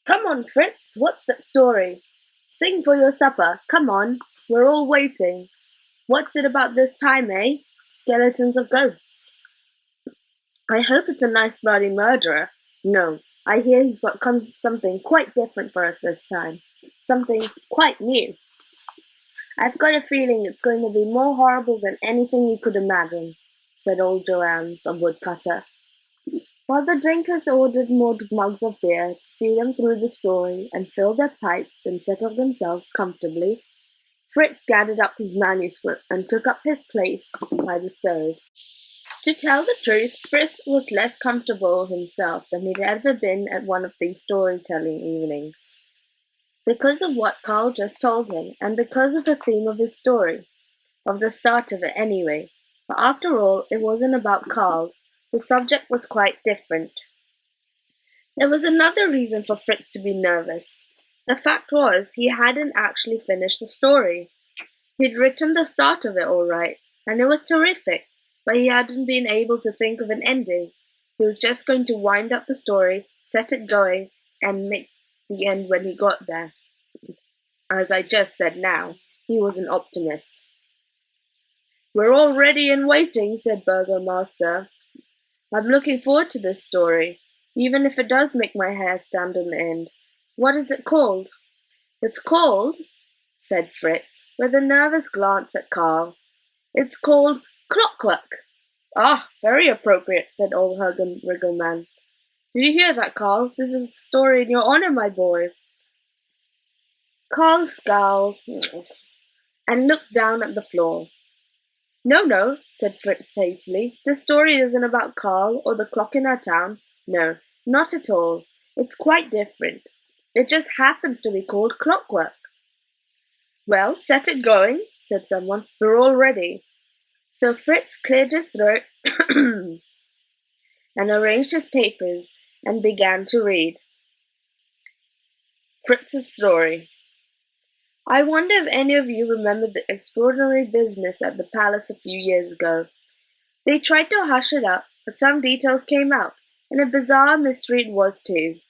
Come on, Fritz, what's that story? Sing for your supper, come on, we're all waiting. What's it about this time, eh? Skeletons or ghosts? I hope it's a nice bloody murderer. No, I hear he's got something quite different for us this time. Something quite new. I've got a feeling it's going to be more horrible than anything you could imagine, said old Joanne, the woodcutter. While the drinkers ordered more mugs of beer to see them through the story and fill their pipes and settle themselves comfortably, Fritz gathered up his manuscript and took up his place by the stove. To tell the truth, Fritz was less comfortable himself than he'd ever been at one of these storytelling evenings. Because of what Carl just told him, and because of the theme of his story, of the start of it anyway. But after all, it wasn't about Carl. The subject was quite different. There was another reason for Fritz to be nervous. The fact was, he hadn't actually finished the story. He'd written the start of it all right, and it was terrific, but he hadn't been able to think of an ending. He was just going to wind up the story, set it going, and make the end when he got there. As I just said now, he was an optimist. We're all ready and waiting, said Burgomaster. I'm looking forward to this story, even if it does make my hair stand on end. What is it called? It's called, said Fritz, with a nervous glance at Carl. It's called Clockwork. Ah, very appropriate, said old Riggleman. Did you hear that, Carl? This is a story in your honor, my boy. Carl scowled and looked down at the floor. No, said Fritz hastily. This story isn't about Carl or the clock in our town. No, not at all. It's quite different. It just happens to be called Clockwork. Well, set it going, said someone. We're all ready. So Fritz cleared his throat and arranged his papers and began to read. Fritz's story. I wonder if any of you remember the extraordinary business at the palace a few years ago. They tried to hush it up, but some details came out, and a bizarre mystery it was too.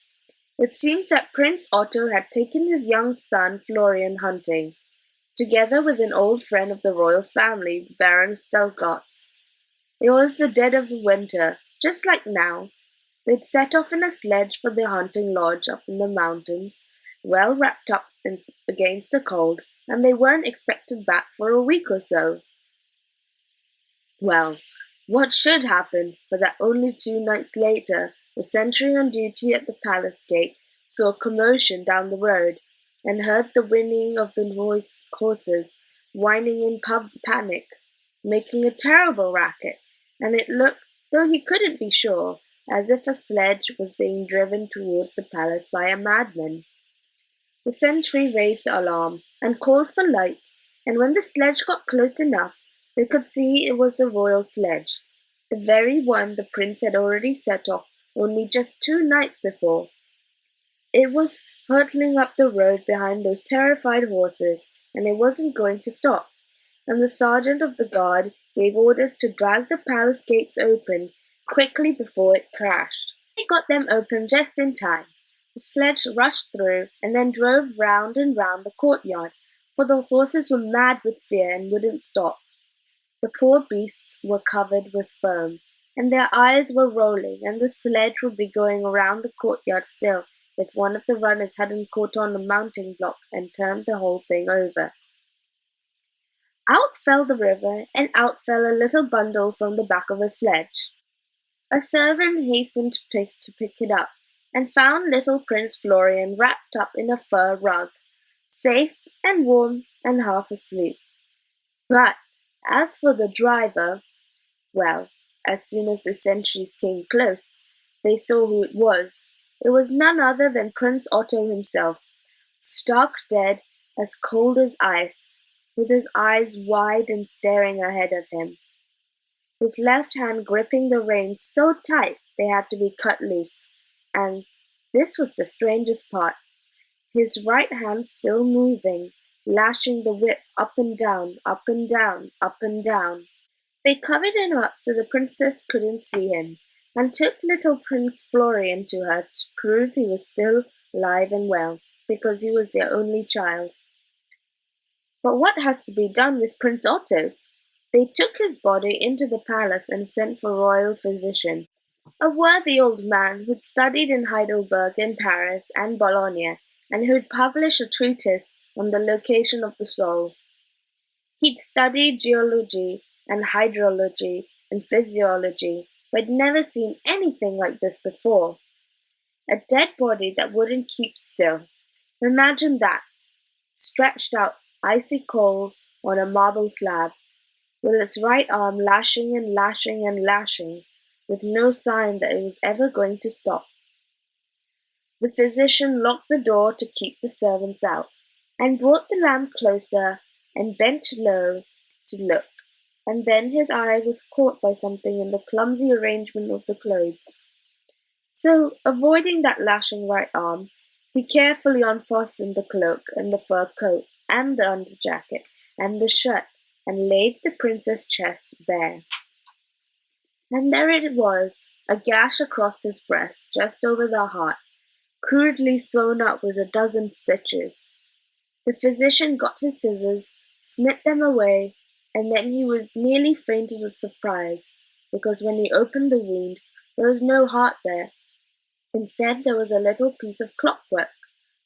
It seems that Prince Otto had taken his young son Florian hunting, together with an old friend of the royal family, Baron Stelgotz. It was the dead of the winter, just like now. They'd set off in a sledge for the hunting lodge up in the mountains, well wrapped up against the cold, and they weren't expected back for a week or so. Well, what should happen but that only 2 nights later, the sentry on duty at the palace gate saw a commotion down the road, and heard the whinnying of the horses whining in panic, making a terrible racket, and it looked, though he couldn't be sure, as if a sledge was being driven towards the palace by a madman. The sentry raised the alarm and called for lights, and when the sledge got close enough, they could see it was the royal sledge, the very one the prince had already set off only just 2 nights before. It was hurtling up the road behind those terrified horses, and it wasn't going to stop, and the sergeant of the guard gave orders to drag the palace gates open quickly before it crashed. He got them open just in time. The sledge rushed through and then drove round and round the courtyard, for the horses were mad with fear and wouldn't stop. The poor beasts were covered with foam, and their eyes were rolling, and the sledge would be going around the courtyard still if one of the runners hadn't caught on a mounting block and turned the whole thing over. Out fell the river, and out fell a little bundle from the back of a sledge. A servant hastened to pick it up, and found little Prince Florian wrapped up in a fur rug, safe and warm and half asleep. But as for the driver, well, as soon as the sentries came close, they saw who it was. It was none other than Prince Otto himself, stark dead, as cold as ice, with his eyes wide and staring ahead of him. His left hand gripping the reins so tight they had to be cut loose, and this was the strangest part, his right hand still moving, lashing the whip up and down, up and down, up and down. They covered him up so the princess couldn't see him, and took little Prince Florian to her to prove he was still alive and well, because he was their only child. But what has to be done with Prince Otto? They took his body into the palace and sent for royal physician, a worthy old man who'd studied in Heidelberg and Paris and Bologna, and who'd published a treatise on the location of the soul. He'd studied geology and hydrology and physiology, but had never seen anything like this before. A dead body that wouldn't keep still. Imagine that, stretched out icy cold on a marble slab, with its right arm lashing and lashing and lashing, with no sign that it was ever going to stop. The physician locked the door to keep the servants out, and brought the lamp closer and bent low to look, and then his eye was caught by something in the clumsy arrangement of the clothes. So, avoiding that lashing right arm, he carefully unfastened the cloak and the fur coat and the underjacket and the shirt, and laid the prince's chest bare. And there it was, a gash across his breast, just over the heart, crudely sewn up with a dozen stitches. The physician got his scissors, snipped them away, and then he was nearly fainted with surprise, because when he opened the wound, there was no heart there. Instead, there was a little piece of clockwork,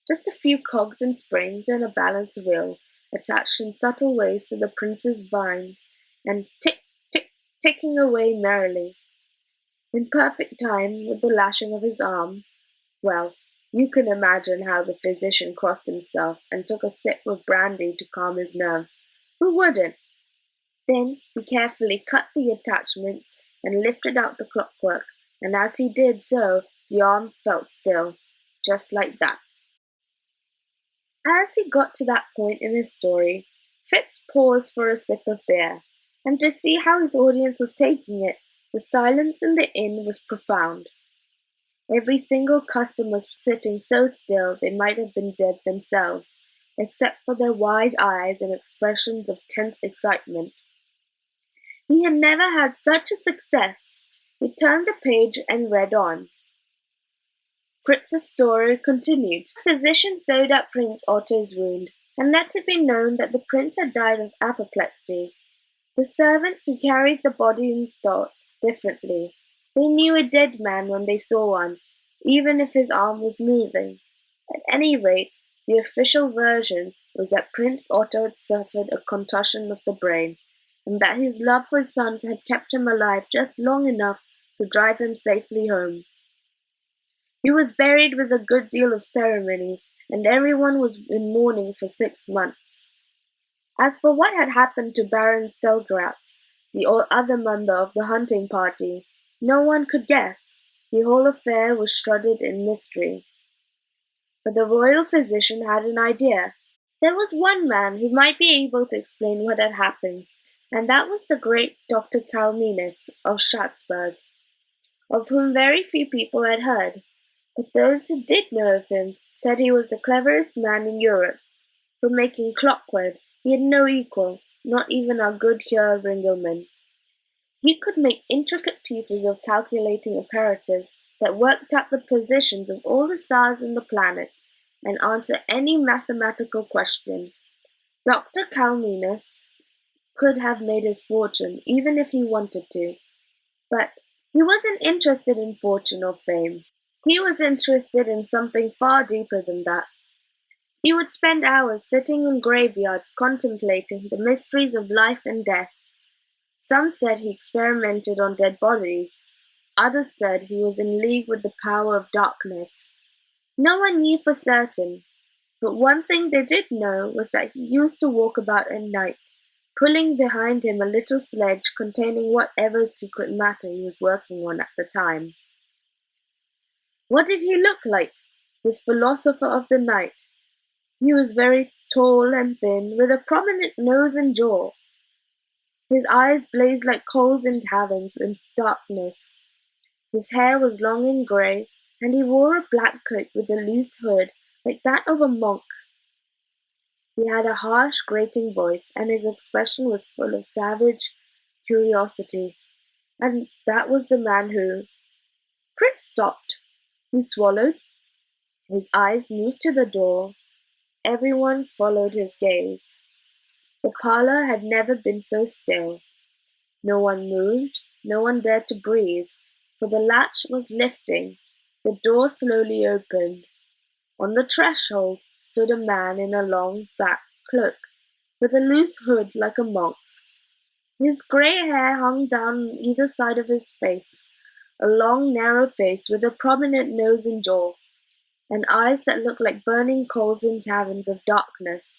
just a few cogs and springs and a balance wheel, attached in subtle ways to the prince's vines, and tick, tick, ticking away merrily. In perfect time with the lashing of his arm. Well, you can imagine how the physician crossed himself and took a sip of brandy to calm his nerves. Who wouldn't? Then he carefully cut the attachments and lifted out the clockwork, and as he did so, the arm felt still, just like that. As he got to that point in his story, Fritz paused for a sip of beer, and to see how his audience was taking it, the silence in the inn was profound. Every single customer was sitting so still they might have been dead themselves, except for their wide eyes and expressions of tense excitement. He had never had such a success. He turned the page and read on. Fritz's story continued. The physician sewed up Prince Otto's wound, and let it be known that the prince had died of apoplexy. The servants who carried the body thought differently. They knew a dead man when they saw one, even if his arm was moving. At any rate, the official version was that Prince Otto had suffered a concussion of the brain, and that his love for his sons had kept him alive just long enough to drive him safely home. He was buried with a good deal of ceremony, and everyone was in mourning for 6 months. As for what had happened to Baron Stelgratz, the other member of the hunting party, no one could guess. The whole affair was shrouded in mystery. But the royal physician had an idea. There was one man who might be able to explain what had happened, and that was the great Dr Kalmenius of Schatzberg, of whom very few people had heard. But those who did know of him said he was the cleverest man in Europe. For making clockwork, he had no equal, not even our good Herr Ringelmann. He could make intricate pieces of calculating apparatus that worked out the positions of all the stars and the planets, and answer any mathematical question. Dr. Kalmenius could have made his fortune, even if he wanted to. But he wasn't interested in fortune or fame. He was interested in something far deeper than that. He would spend hours sitting in graveyards contemplating the mysteries of life and death. Some said he experimented on dead bodies. Others said he was in league with the power of darkness. No one knew for certain, but one thing they did know was that he used to walk about at night, pulling behind him a little sledge containing whatever secret matter he was working on at the time. What did he look like, this philosopher of the night? He was very tall and thin, with a prominent nose and jaw. His eyes blazed like coals in caverns in darkness. His hair was long and grey, and he wore a black coat with a loose hood like that of a monk. He had a harsh, grating voice, and his expression was full of savage curiosity. And that was the man who... Fritz stopped. He swallowed. His eyes moved to the door. Everyone followed his gaze. The parlor had never been so still. No one moved, no one dared to breathe, for the latch was lifting. The door slowly opened. On the threshold stood a man in a long black cloak, with a loose hood like a monk's. His grey hair hung down on either side of his face, a long narrow face with a prominent nose and jaw, and eyes that looked like burning coals in caverns of darkness.